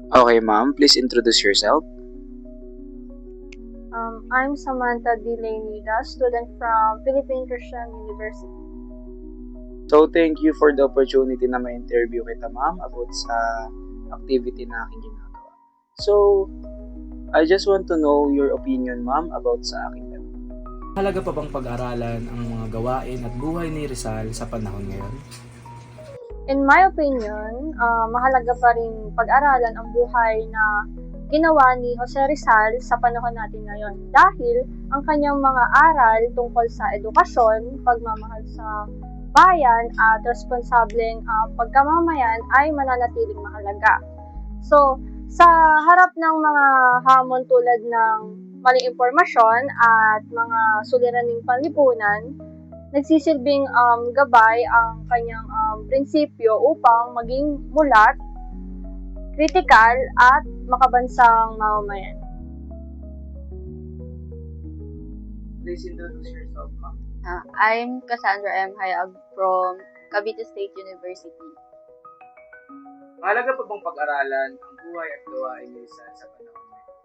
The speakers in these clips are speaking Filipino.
Okay, ma'am, please introduce yourself. I'm Samantha Dilenida, student from Philippine Christian University. So, thank you for the opportunity na ma-interview kita, ma'am, about sa activity na aking ginagawa. So, I just want to know your opinion, ma'am, about sa aking tanong. Mahalaga pa bang pag-aralan ang mga gawain at buhay ni Rizal sa panahon ngayon? In my opinion, mahalaga pa rin pag-aralan ang buhay na ginawa ni Jose Rizal sa panahon natin ngayon dahil ang kanyang mga aral tungkol sa edukasyon, pagmamahal sa bayan at responsableng pagkamamayan ay mananatiling mahalaga. So, sa harap ng mga hamon tulad ng maling impormasyon at mga suliraning panlipunan, nagsisilbing gabay ang kanyang prinsipyo upang maging mulat, kritikal at makabansang mamamayan. Please introduce yourself, ma'am. I'm Cassandra M. Hayag from Cavite State University. Mahalaga pa bang pag-aralan ang buhay at gawain ni Rizal sa panahon ngayon?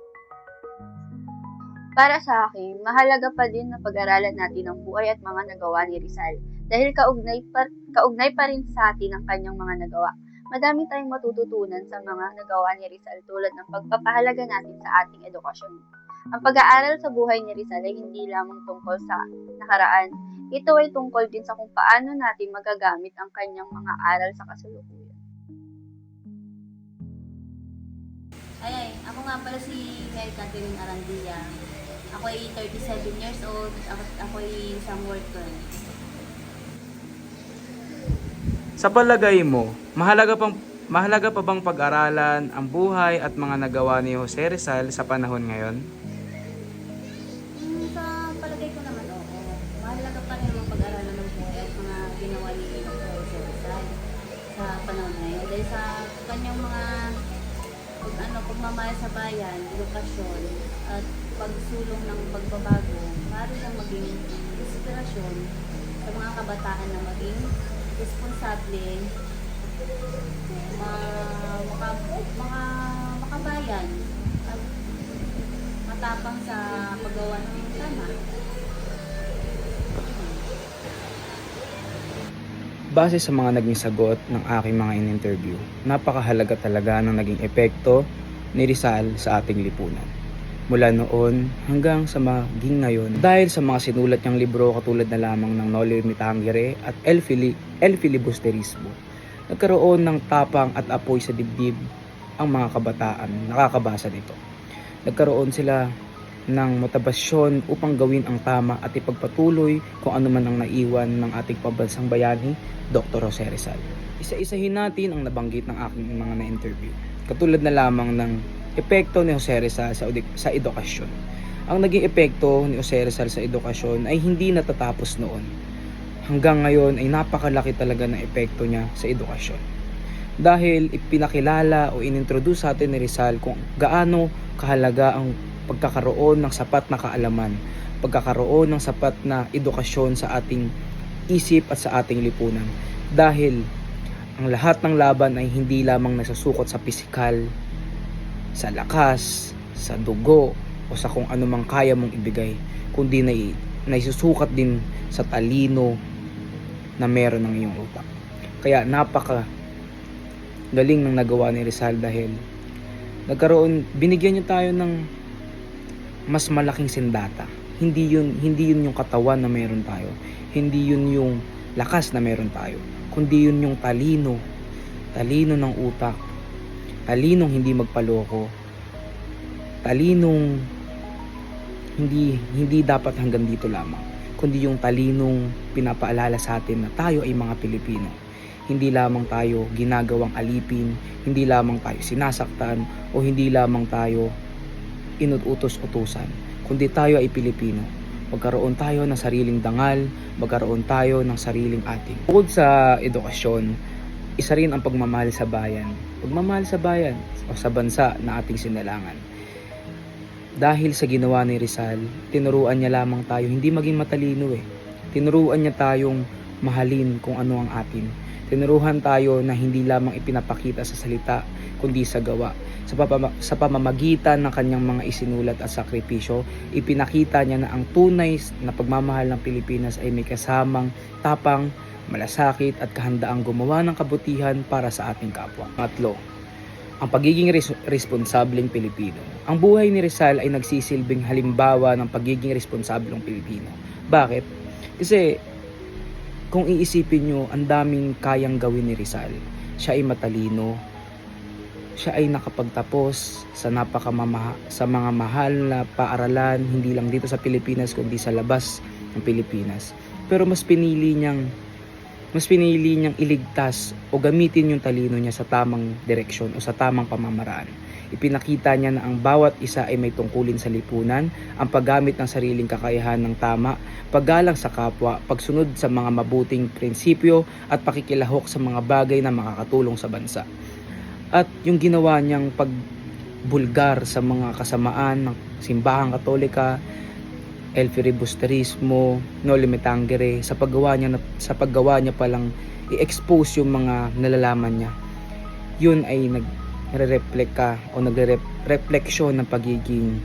Para sa akin, mahalaga pa din na pag-aralan natin ang buhay at mga nagawa ni Rizal dahil kaugnay pa rin sa atin ang kanyang mga nagawa. Madami tayong matututunan sa mga nagawa ni Rizal tulad ng pagpapahalaga natin sa ating edukasyon. Ang pag-aaral sa buhay ni Rizal ay hindi lamang tungkol sa nakaraan. Ito ay tungkol din sa kung paano natin magagamit ang kanyang mga aral sa kasalukuyan. Ako nga pala si Mary Catherine Arandia. Ako ay 37 years old. Ako ay isang worker. Sa palagay mo, mahalaga pa bang pag-aralan ang buhay at mga nagawa ni Jose Rizal sa panahon ngayon? Sa palagay ko naman, oo. Mahalaga pa rin ang pag-aralan ng buhay at mga ginawa ni Jose Rizal sa panahon ngayon. Dahil sa kanyang mga pagmamahal sa bayan, edukasyon, at pagsulong ng pagbabago, maaari siyang maging inspirasyon sa mga kabataan na maging responsable, mga makabayan, at matapang sa paggawa ng tama. Base sa mga naging sagot ng aking mga in-interview, napakahalaga talaga ng naging epekto ni Rizal sa ating lipunan. Mula noon hanggang sa maging ngayon, dahil sa mga sinulat niyang libro katulad na lamang ng Noli Me Tangere at El Filibusterismo, nagkaroon ng tapang at apoy sa dibdib ang mga kabataan nakakabasa nito. Nagkaroon sila ng motibasyon upang gawin ang tama at ipagpatuloy kung ano man ang naiwan ng ating pambansang bayani, Dr. Jose Rizal. Isa-isahin natin ang nabanggit ng aking mga na-interview. Katulad na lamang ng epekto ni Jose Rizal sa edukasyon. Ang naging epekto ni Jose Rizal sa edukasyon ay hindi natatapos noon. Hanggang ngayon ay napakalaki talaga ng epekto niya sa edukasyon. Dahil ipinakilala o inintroduce sa atin ni Rizal kung gaano kahalaga ang pagkakaroon ng sapat na kaalaman, pagkakaroon ng sapat na edukasyon sa ating isip at sa ating lipunan. Dahil ang lahat ng laban ay hindi lamang nasusukot sa pisikal, sa lakas, sa dugo, o sa kung ano mang kaya mong ibigay, kundi naisusukat din sa talino na meron ng iyong utak. Kaya napaka galing ng nagawa ni Rizal dahil binigyan niya tayo ng mas malaking sindata. Hindi yun yung katawan na meron tayo. Hindi yun yung lakas na meron tayo. Kundi yun yung talino ng utak, talinong hindi magpaloko, talinong hindi dapat hanggang dito lamang, kundi yung talinong pinapaalala sa atin na tayo ay mga Pilipino. Hindi lamang tayo ginagawang alipin, hindi lamang tayo sinasaktan, o hindi lamang tayo inuutos-utusan, kundi tayo ay Pilipino. Magkaroon tayo ng sariling dangal, magkaroon tayo ng sariling ating. Bukod sa edukasyon, isa rin ang pagmamahal sa bayan. Pagmamahal sa bayan o sa bansa na ating sinalangan. Dahil sa ginawa ni Rizal, tinuruan niya lamang tayo hindi maging matalino Tinuruan niya tayong mahalin kung ano ang atin. Tinuruhan tayo na hindi lamang ipinapakita sa salita, kundi sa gawa. Sa pamamagitan ng kanyang mga isinulat at sakripisyo, ipinakita niya na ang tunay na pagmamahal ng Pilipinas ay may kasamang tapang, malasakit at kahandaang gumawa ng kabutihan para sa ating kapwa. Pangatlo, ang pagiging responsableng Pilipino. Ang buhay ni Rizal ay nagsisilbing halimbawa ng pagiging responsableng Pilipino. Bakit? Kasi kung iisipin nyo, ang daming kayang gawin ni Rizal. Siya ay matalino, siya ay nakapagtapos sa mga mahal na paaralan, hindi lang dito sa Pilipinas kundi sa labas ng Pilipinas. Pero mas pinili niyang iligtas o gamitin yung talino niya sa tamang direksyon o sa tamang pamamaraan. Ipinakita niya na ang bawat isa ay may tungkulin sa lipunan, ang paggamit ng sariling kakayahan ng tama, paggalang sa kapwa, pagsunod sa mga mabuting prinsipyo at pakikilahok sa mga bagay na makakatulong sa bansa. At yung ginawa niyang pagbulgar sa mga kasamaan ng simbahang Katolika, El filibusterismo, Noli me tangere, sa paggawa niya palang i-expose yung mga nalalaman niya. Yun ay nagre-refleksyon ng pagiging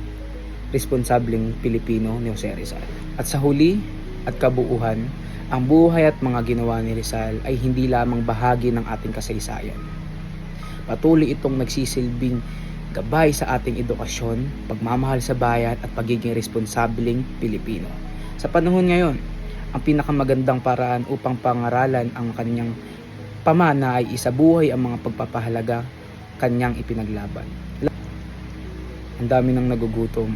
responsableng Pilipino ni Jose Rizal. At sa huli at kabuuhan, ang buhay at mga ginawa ni Rizal ay hindi lamang bahagi ng ating kasaysayan. Patuloy itong nagsisilbing gabay sa ating edukasyon, pagmamahal sa bayan at pagiging responsableng Pilipino. Sa panahon ngayon, ang pinakamagandang paraan upang pangaralan ang kanyang pamana ay isabuhay ang mga pagpapahalaga kanyang ipinaglaban. Ang dami nang nagugutom,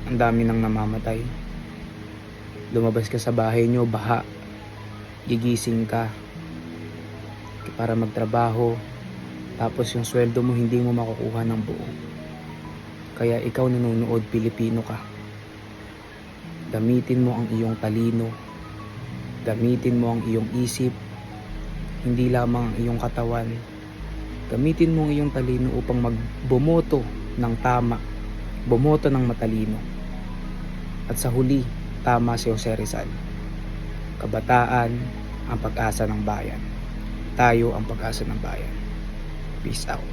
ang dami nang namamatay. Lumabas ka sa bahay nyo, baha, gigising ka para magtrabaho, tapos yung sweldo mo hindi mo makukuha ng buo. Kaya ikaw nanonood, Pilipino ka. Gamitin mo ang iyong talino. Gamitin mo ang iyong isip. Hindi lamang ang iyong katawan. Gamitin mo ang iyong talino upang magbumoto ng tama. Bumoto ng matalino. At sa huli, tama si Jose Rizal. Kabataan ang pag-asa ng bayan. Tayo ang pag-asa ng bayan. Peace out.